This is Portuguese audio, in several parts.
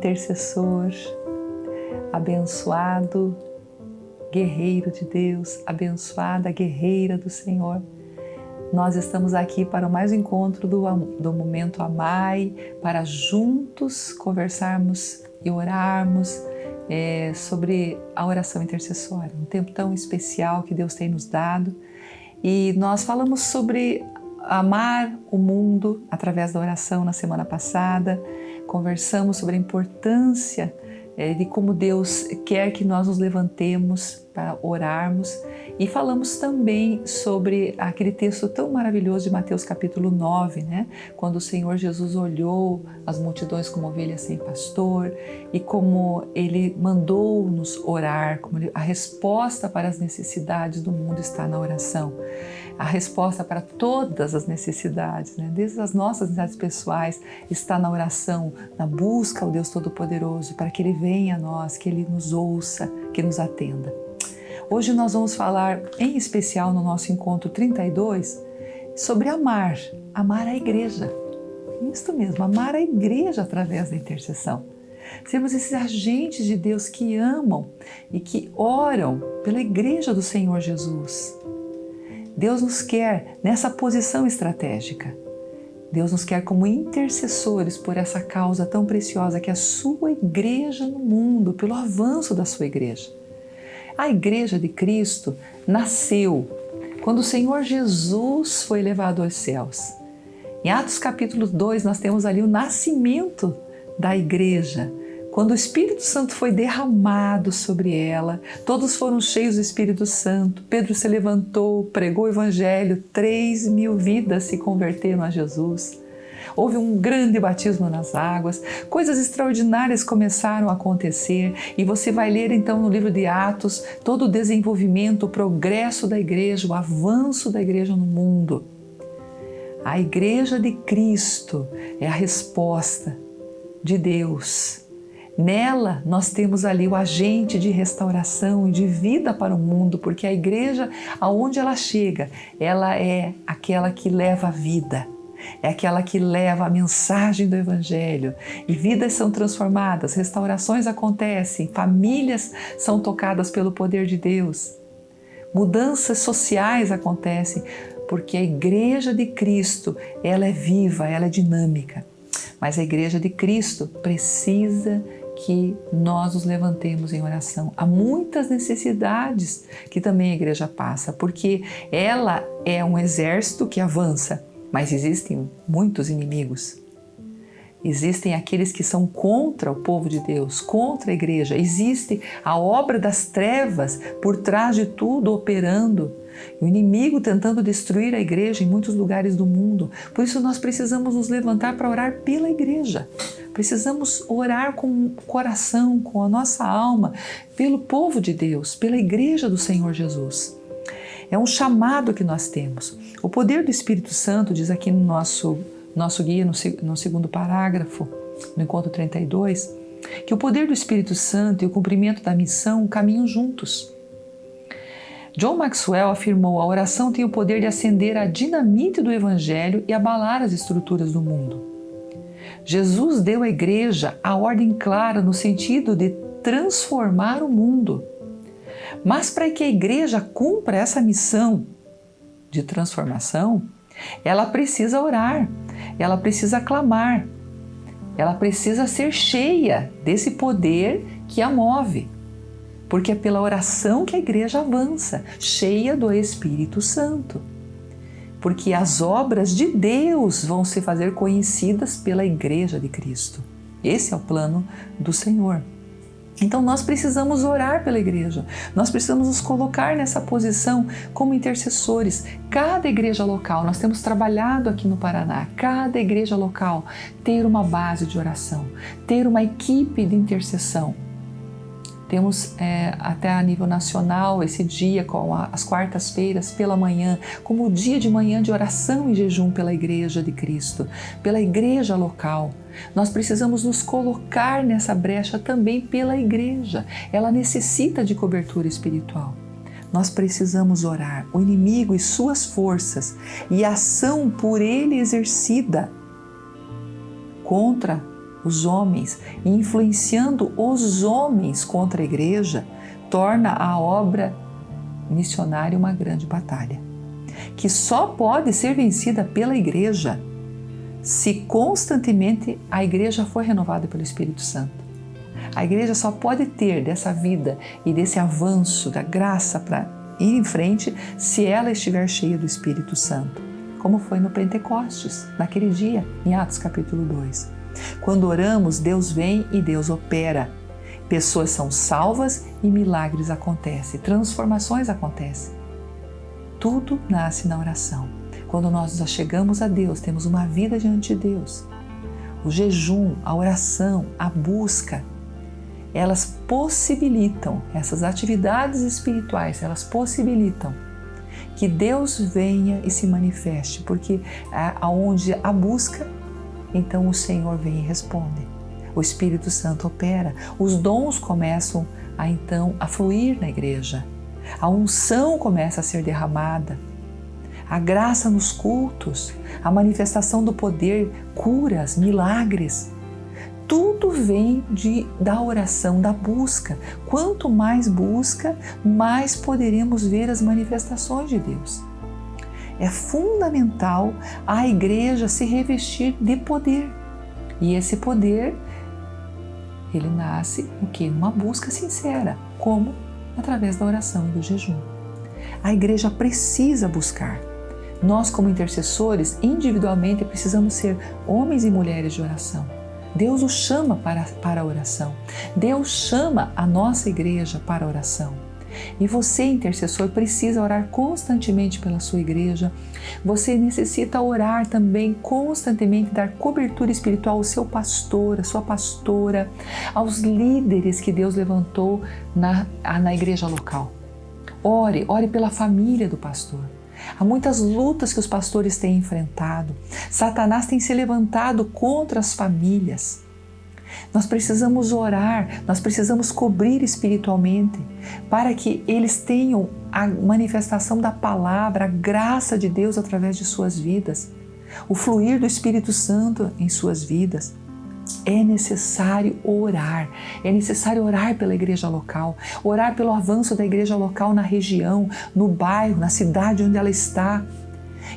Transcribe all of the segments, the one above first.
intercessor, abençoado guerreiro de Deus, abençoada guerreira do Senhor. Nós estamos aqui para mais um encontro do Momento Amai, para juntos conversarmos e orarmos sobre a oração intercessória, um tempo tão especial que Deus tem nos dado. E nós falamos sobre amar o mundo através da oração na semana passada, conversamos sobre a importância de como Deus quer que nós nos levantemos para orarmos e falamos também sobre aquele texto tão maravilhoso de Mateus capítulo 9, né? Quando o Senhor Jesus olhou as multidões como ovelhas sem pastor e como Ele mandou-nos orar, como a resposta para as necessidades do mundo está na oração. A resposta para todas as necessidades, né? Desde as nossas necessidades pessoais, está na oração, na busca ao Deus Todo-Poderoso, para que Ele venha a nós, que Ele nos ouça, que nos atenda. Hoje nós vamos falar, em especial no nosso encontro 32, sobre amar a igreja. Isso mesmo, amar a igreja através da intercessão. Sermos esses agentes de Deus que amam e que oram pela igreja do Senhor Jesus. Deus nos quer nessa posição estratégica. Deus nos quer como intercessores por essa causa tão preciosa que é a sua igreja no mundo, pelo avanço da sua igreja. A igreja de Cristo nasceu quando o Senhor Jesus foi levado aos céus. Em Atos capítulo 2 nós temos ali o nascimento da igreja, quando o Espírito Santo foi derramado sobre ela, todos foram cheios do Espírito Santo, Pedro se levantou, pregou o Evangelho, 3.000 vidas se converteram a Jesus. Houve um grande batismo nas águas, coisas extraordinárias começaram a acontecer e você vai ler então no livro de Atos todo o desenvolvimento, o progresso da igreja, o avanço da igreja no mundo. A igreja de Cristo é a resposta de Deus. Nela nós temos ali o agente de restauração e de vida para o mundo, porque a igreja, aonde ela chega, ela é aquela que leva a vida, é aquela que leva a mensagem do Evangelho e vidas são transformadas, restaurações acontecem, famílias são tocadas pelo poder de Deus, mudanças sociais acontecem, porque a igreja de Cristo, ela é viva, ela é dinâmica, mas a igreja de Cristo precisa que nós nos levantemos em oração. Há muitas necessidades que também a igreja passa, porque ela é um exército que avança, mas existem muitos inimigos. Existem aqueles que são contra o povo de Deus, contra a igreja. Existe a obra das trevas por trás de tudo operando. O inimigo tentando destruir a igreja em muitos lugares do mundo. Por isso nós precisamos nos levantar para orar pela igreja. Precisamos orar com o coração, com a nossa alma, pelo povo de Deus, pela igreja do Senhor Jesus. É um chamado que nós temos. O poder do Espírito Santo, diz aqui no nosso guia, no segundo parágrafo, no encontro 32, que o poder do Espírito Santo e o cumprimento da missão caminham juntos. John Maxwell afirmou: a oração tem o poder de acender a dinamite do Evangelho e abalar as estruturas do mundo. Jesus deu à igreja a ordem clara no sentido de transformar o mundo. Mas para que a igreja cumpra essa missão de transformação, ela precisa orar, ela precisa clamar, ela precisa ser cheia desse poder que a move. Porque é pela oração que a igreja avança, cheia do Espírito Santo. Porque as obras de Deus vão se fazer conhecidas pela igreja de Cristo. Esse é o plano do Senhor. Então nós precisamos orar pela igreja, nós precisamos nos colocar nessa posição como intercessores. Cada igreja local, nós temos trabalhado aqui no Paraná, cada igreja local ter uma base de oração, ter uma equipe de intercessão. Temos até a nível nacional esse dia, com as quartas-feiras pela manhã, como o dia de manhã de oração e jejum pela Igreja de Cristo, pela igreja local. Nós precisamos nos colocar nessa brecha também pela igreja. Ela necessita de cobertura espiritual. Nós precisamos orar. O inimigo e suas forças e a ação por ele exercida contra os homens e influenciando os homens contra a igreja, torna a obra missionária uma grande batalha, que só pode ser vencida pela igreja se constantemente a igreja for renovada pelo Espírito Santo. A igreja só pode ter dessa vida e desse avanço da graça para ir em frente se ela estiver cheia do Espírito Santo, como foi no Pentecostes, naquele dia, em Atos capítulo 2. Quando oramos, Deus vem e Deus opera. Pessoas são salvas e milagres acontecem, transformações acontecem. Tudo nasce na oração. Quando nós nos chegamos a Deus, temos uma vida diante de Deus. O jejum, a oração, a busca, elas possibilitam, essas atividades espirituais, elas possibilitam que Deus venha e se manifeste, porque aonde a busca, então o Senhor vem e responde. O Espírito Santo opera, os dons começam a fluir na igreja, a unção começa a ser derramada, a graça nos cultos, a manifestação do poder, curas, milagres, tudo vem da oração, da busca. Quanto mais busca, mais poderemos ver as manifestações de Deus. É fundamental a igreja se revestir de poder. E esse poder, ele nasce o quê? Numa busca sincera. Como? Através da oração e do jejum. A igreja precisa buscar. Nós, como intercessores, individualmente precisamos ser homens e mulheres de oração. Deus o chama para a oração. Deus chama a nossa igreja para a oração. E você, intercessor, precisa orar constantemente pela sua igreja. Você necessita orar também constantemente, dar cobertura espiritual ao seu pastor, à sua pastora, aos líderes que Deus levantou na igreja local. Ore pela família do pastor. Há muitas lutas que os pastores têm enfrentado. Satanás tem se levantado contra as famílias. Nós precisamos orar, nós precisamos cobrir espiritualmente para que eles tenham a manifestação da palavra, a graça de Deus através de suas vidas, o fluir do Espírito Santo em suas vidas. É necessário orar pela igreja local, orar pelo avanço da igreja local na região, no bairro, na cidade onde ela está,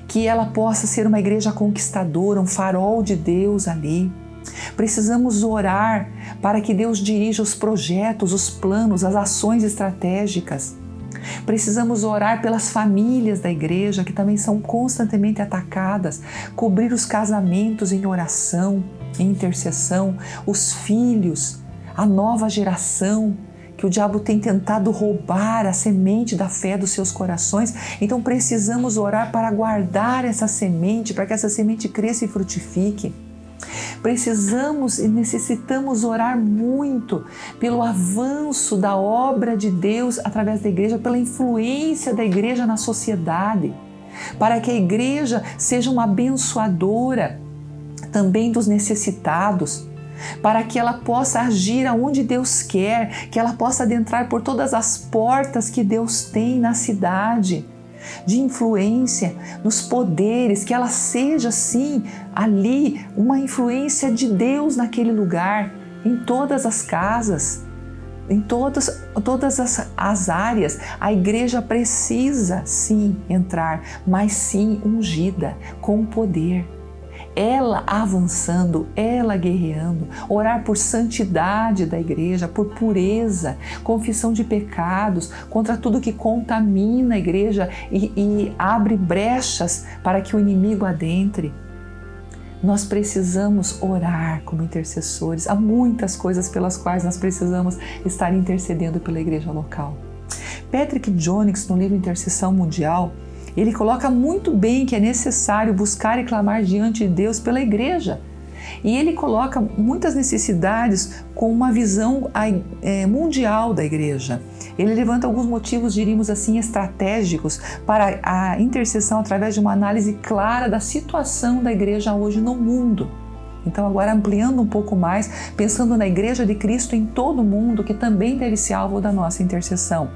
que ela possa ser uma igreja conquistadora, um farol de Deus ali. Precisamos orar para que Deus dirija os projetos, os planos, as ações estratégicas. Precisamos orar pelas famílias da igreja que também são constantemente atacadas, cobrir os casamentos em oração, em intercessão, os filhos, a nova geração, que o diabo tem tentado roubar a semente da fé dos seus corações. Então precisamos orar para guardar essa semente, para que essa semente cresça e frutifique. Precisamos e necessitamos orar muito pelo avanço da obra de Deus através da igreja, pela influência da igreja na sociedade, para que a igreja seja uma abençoadora também dos necessitados, para que ela possa agir aonde Deus quer, que ela possa adentrar por todas as portas que Deus tem na cidade, de influência, nos poderes, que ela seja sim ali uma influência de Deus naquele lugar, em todas as casas, em todas as áreas. A igreja precisa sim entrar, mas sim ungida, com poder. Ela avançando, ela guerreando, orar por santidade da igreja, por pureza, confissão de pecados, contra tudo que contamina a igreja e abre brechas para que o inimigo adentre. Nós precisamos orar como intercessores. Há muitas coisas pelas quais nós precisamos estar intercedendo pela igreja local. Patrick Jones, no livro Intercessão Mundial, ele coloca muito bem que é necessário buscar e clamar diante de Deus pela igreja. E ele coloca muitas necessidades com uma visão mundial da igreja. Ele levanta alguns motivos, diríamos assim, estratégicos para a intercessão através de uma análise clara da situação da igreja hoje no mundo. Então agora ampliando um pouco mais, pensando na Igreja de Cristo em todo o mundo, que também deve ser alvo da nossa intercessão.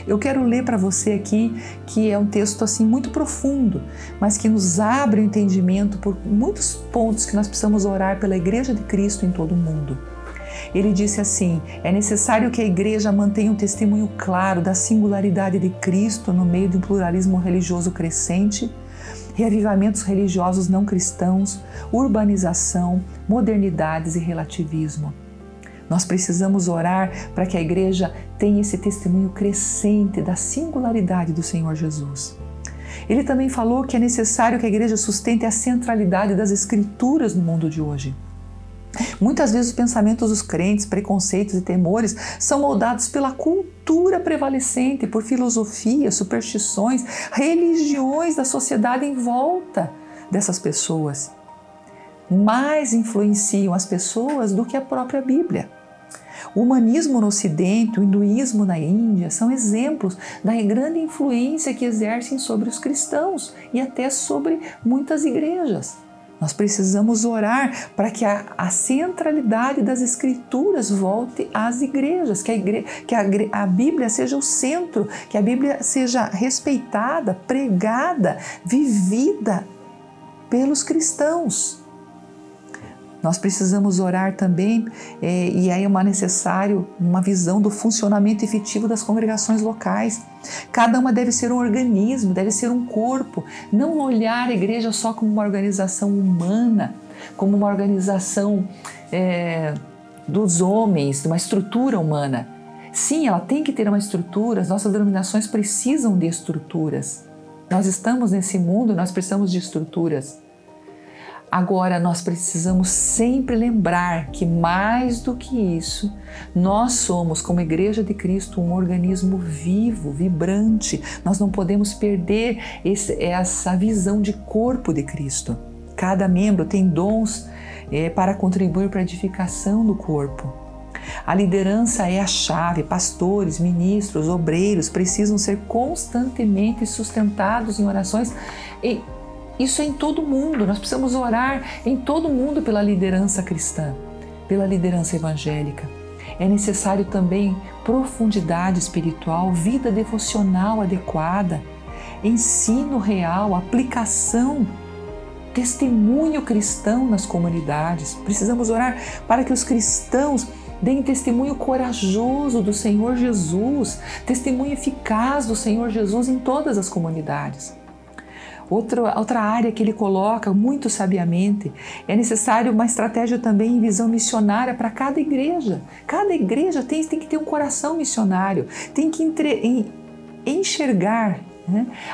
Eu quero ler para você aqui, que é um texto assim muito profundo, mas que nos abre o entendimento por muitos pontos que nós precisamos orar pela Igreja de Cristo em todo o mundo. Ele disse assim: é necessário que a Igreja mantenha um testemunho claro da singularidade de Cristo no meio de um pluralismo religioso crescente, reavivamentos religiosos não cristãos, urbanização, modernidades e relativismo. Nós precisamos orar para que a Igreja tenha esse testemunho crescente da singularidade do Senhor Jesus. Ele também falou que é necessário que a Igreja sustente a centralidade das Escrituras no mundo de hoje. Muitas vezes os pensamentos dos crentes, preconceitos e temores são moldados pela cultura prevalecente, por filosofias, superstições, religiões da sociedade em volta dessas pessoas. Mais influenciam as pessoas do que a própria Bíblia. O humanismo no Ocidente, o hinduísmo na Índia são exemplos da grande influência que exercem sobre os cristãos e até sobre muitas igrejas. Nós precisamos orar para que a centralidade das Escrituras volte às igrejas, que a Bíblia seja o centro, que a Bíblia seja respeitada, pregada, vivida pelos cristãos. Nós precisamos orar também, e aí é necessário uma visão do funcionamento efetivo das congregações locais. Cada uma deve ser um organismo, deve ser um corpo, não olhar a igreja só como uma organização humana, como uma organização dos homens, de uma estrutura humana. Sim, ela tem que ter uma estrutura, as nossas denominações precisam de estruturas. Nós estamos nesse mundo, nós precisamos de estruturas. Agora, nós precisamos sempre lembrar que, mais do que isso, nós somos, como Igreja de Cristo, um organismo vivo, vibrante. Nós não podemos perder essa visão de corpo de Cristo. Cada membro tem dons para contribuir para a edificação do corpo. A liderança é a chave. Pastores, ministros, obreiros precisam ser constantemente sustentados em orações. Isso é em todo mundo, nós precisamos orar em todo mundo pela liderança cristã, pela liderança evangélica. É necessário também profundidade espiritual, vida devocional adequada, ensino real, aplicação, testemunho cristão nas comunidades. Precisamos orar para que os cristãos deem testemunho corajoso do Senhor Jesus, testemunho eficaz do Senhor Jesus em todas as comunidades. Outra área que ele coloca muito sabiamente, é necessário uma estratégia também em visão missionária para cada igreja. Cada igreja tem que ter um coração missionário, tem que enxergar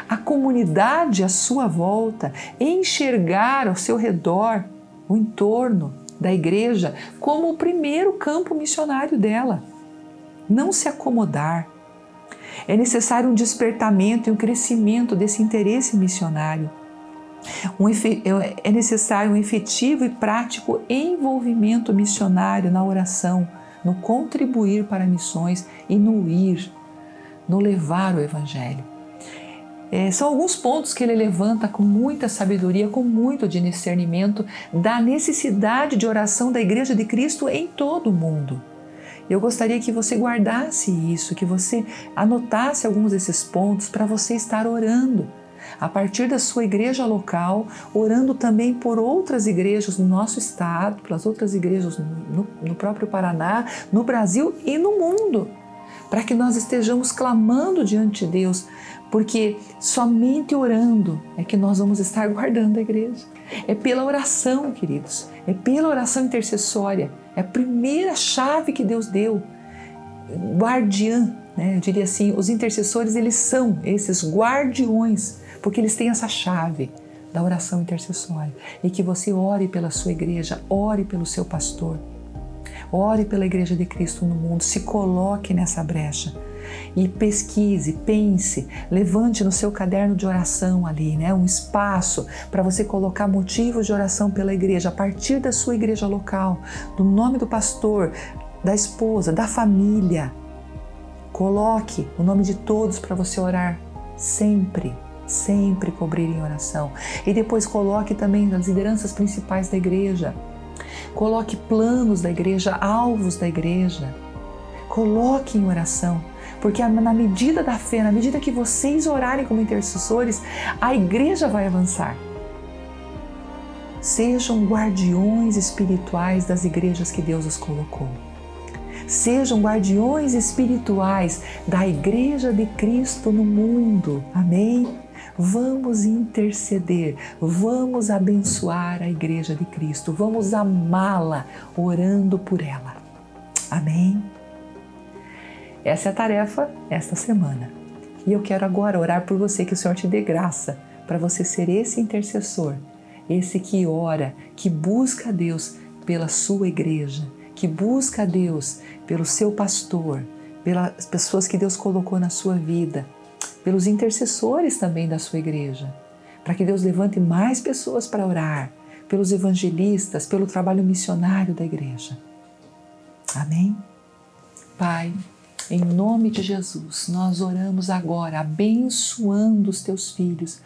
a comunidade à sua volta, enxergar ao seu redor, o entorno da igreja, como o primeiro campo missionário dela. Não se acomodar. É necessário um despertamento e um crescimento desse interesse missionário. É necessário um efetivo e prático envolvimento missionário na oração, no contribuir para missões e no ir, no levar o Evangelho. São alguns pontos que ele levanta com muita sabedoria, com muito discernimento da necessidade de oração da Igreja de Cristo em todo o mundo. Eu gostaria que você guardasse isso, que você anotasse alguns desses pontos para você estar orando a partir da sua igreja local, orando também por outras igrejas no nosso estado, pelas outras igrejas no próprio Paraná, no Brasil e no mundo, para que nós estejamos clamando diante de Deus, porque somente orando é que nós vamos estar guardando a igreja. É pela oração, queridos, é pela oração intercessória. É a primeira chave que Deus deu, guardiã, Eu diria assim, os intercessores, eles são esses guardiões, porque eles têm essa chave da oração intercessória. E que você ore pela sua igreja, ore pelo seu pastor, ore pela Igreja de Cristo no mundo, se coloque nessa brecha. E pesquise, pense, levante no seu caderno de oração ali, um espaço para você colocar motivos de oração pela igreja, a partir da sua igreja local, do nome do pastor, da esposa, da família. Coloque o nome de todos para você orar sempre, sempre cobrir em oração. E depois coloque também as lideranças principais da igreja. Coloque planos da igreja, alvos da igreja. Coloque em oração, porque na medida da fé, na medida que vocês orarem como intercessores, a igreja vai avançar. Sejam guardiões espirituais das igrejas que Deus os colocou. Sejam guardiões espirituais da Igreja de Cristo no mundo. Amém? Vamos interceder, vamos abençoar a Igreja de Cristo, vamos amá-la orando por ela. Amém? Essa é a tarefa esta semana. E eu quero agora orar por você, que o Senhor te dê graça para você ser esse intercessor, esse que ora, que busca a Deus pela sua igreja, que busca a Deus pelo seu pastor, pelas pessoas que Deus colocou na sua vida, pelos intercessores também da sua igreja, para que Deus levante mais pessoas para orar, pelos evangelistas, pelo trabalho missionário da igreja. Amém? Pai, em nome de Jesus, nós oramos agora, abençoando os teus filhos,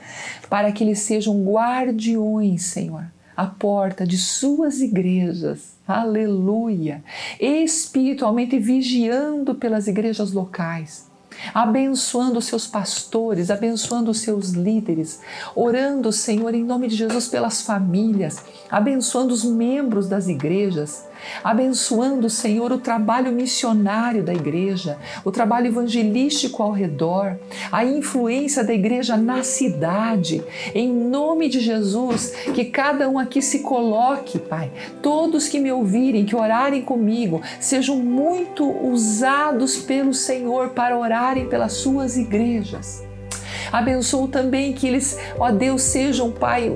para que eles sejam guardiões, Senhor, à porta de suas igrejas. Aleluia! Espiritualmente vigiando pelas igrejas locais, abençoando os seus pastores, abençoando os seus líderes, orando, Senhor, em nome de Jesus pelas famílias, abençoando os membros das igrejas, abençoando, Senhor, o trabalho missionário da igreja, o trabalho evangelístico ao redor, a influência da igreja na cidade. Em nome de Jesus, que cada um aqui se coloque, Pai, todos que me ouvirem, que orarem comigo, sejam muito usados pelo Senhor para orarem pelas suas igrejas. Abençoo também que eles, ó Deus, sejam, Pai,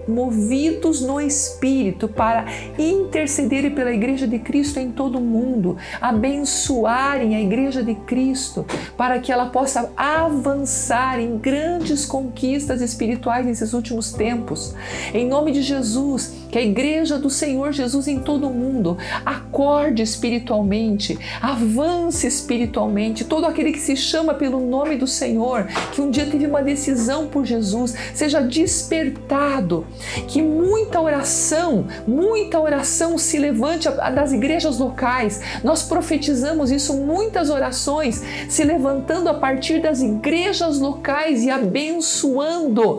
movidos no Espírito para intercederem pela Igreja de Cristo em todo o mundo, abençoarem a Igreja de Cristo para que ela possa avançar em grandes conquistas espirituais nesses últimos tempos. Em nome de Jesus, que a Igreja do Senhor Jesus em todo o mundo acorde espiritualmente, avance espiritualmente, todo aquele que se chama pelo nome do Senhor, que um dia teve uma decisão por Jesus, seja despertado, que muita oração se levante das igrejas locais. Nós profetizamos isso, muitas orações se levantando a partir das igrejas locais e abençoando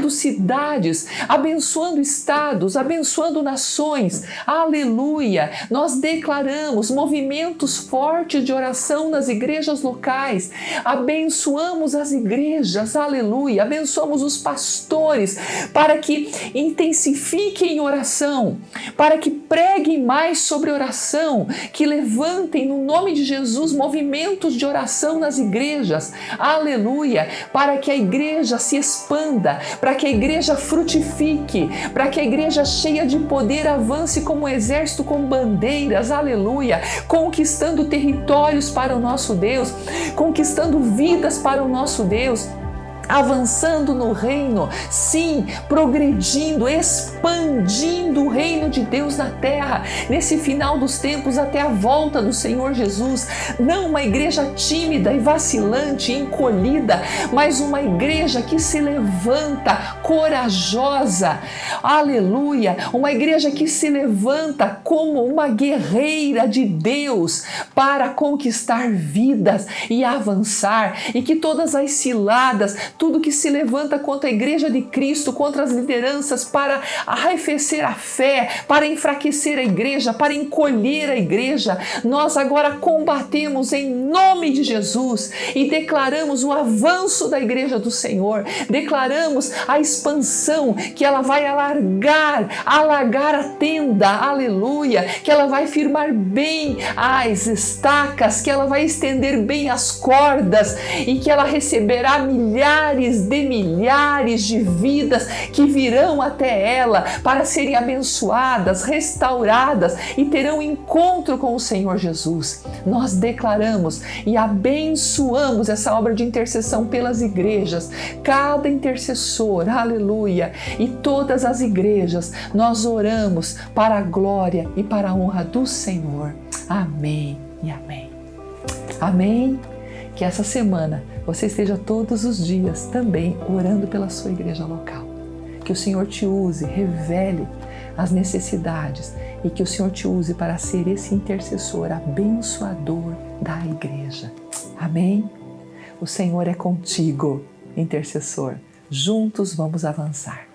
cidades, abençoando estados, abençoando nações. Aleluia! Nós declaramos movimentos fortes de oração nas igrejas locais, abençoamos as igrejas, aleluia, abençoamos os pastores para que intensifiquem em oração, para que preguem mais sobre oração, que levantem no nome de Jesus movimentos de oração nas igrejas, aleluia, para que a igreja se expanda, para que a igreja frutifique, para que a igreja cheia de poder avance como um exército com bandeiras, aleluia, conquistando territórios para o nosso Deus, conquistando vidas para o nosso Deus, avançando no reino, sim, progredindo, expandindo o reino de Deus na terra, nesse final dos tempos até a volta do Senhor Jesus. Não uma igreja tímida e vacilante, encolhida, mas uma igreja que se levanta corajosa, aleluia, uma igreja que se levanta como uma guerreira de Deus para conquistar vidas e avançar, e que todas as ciladas, tudo que se levanta contra a Igreja de Cristo, contra as lideranças, para arrefecer a fé, para enfraquecer a igreja, para encolher a igreja, nós agora combatemos em nome de Jesus e declaramos o avanço da igreja do Senhor, declaramos a expansão, que ela vai alargar a tenda, aleluia, que ela vai firmar bem as estacas, que ela vai estender bem as cordas e que ela receberá milhares de vidas que virão até ela para serem abençoadas, restauradas e terão encontro com o Senhor Jesus. Nós declaramos e abençoamos essa obra de intercessão pelas igrejas, cada intercessor, aleluia, e todas as igrejas. Nós oramos para a glória e para a honra do Senhor. Amém e amém. Amém. Que essa semana você esteja todos os dias também orando pela sua igreja local. Que o Senhor te use, revele as necessidades e que o Senhor te use para ser esse intercessor abençoador da igreja. Amém? O Senhor é contigo, intercessor. Juntos vamos avançar.